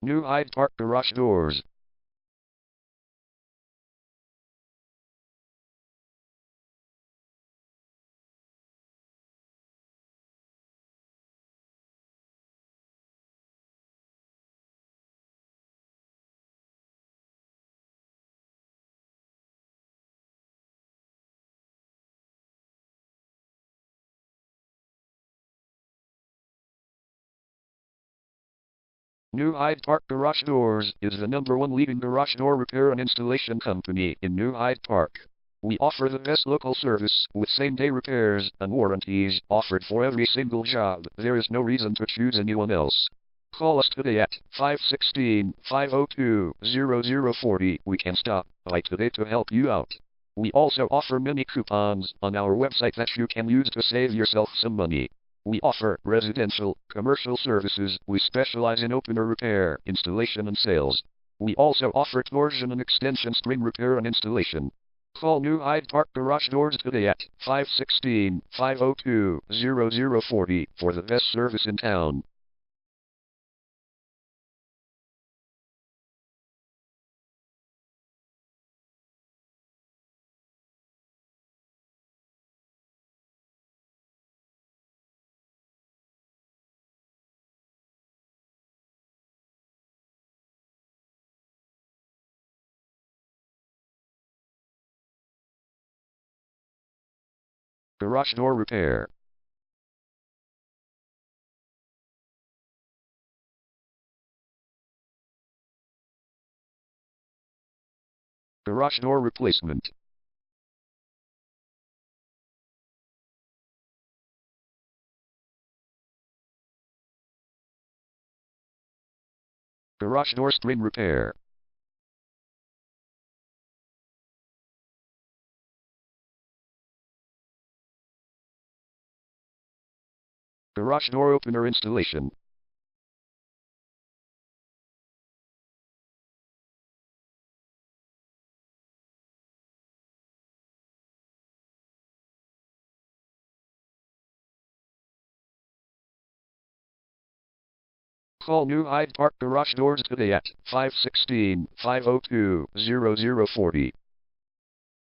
New Hyde Park garage doors. New Hyde Park Garage Doors is the #1 leading garage door repair and installation company in New Hyde Park. We offer the best local service with same-day repairs and warranties offered for every single job. There is no reason to choose anyone else. Call us today at 516-502-0040. We can stop by today to help you out. We also offer many coupons on our website that you can use to save yourself some money. We offer residential, commercial services. We specialize in opener repair, installation and sales. We also offer torsion and extension string repair and installation. Call New Hyde Park Garage Doors today at 516-502-0040 for the best service in town. Garage door repair. Garage door replacement. Garage door string repair. Garage door opener installation. Call New Hyde Park Garage Doors today at 516-502-0040.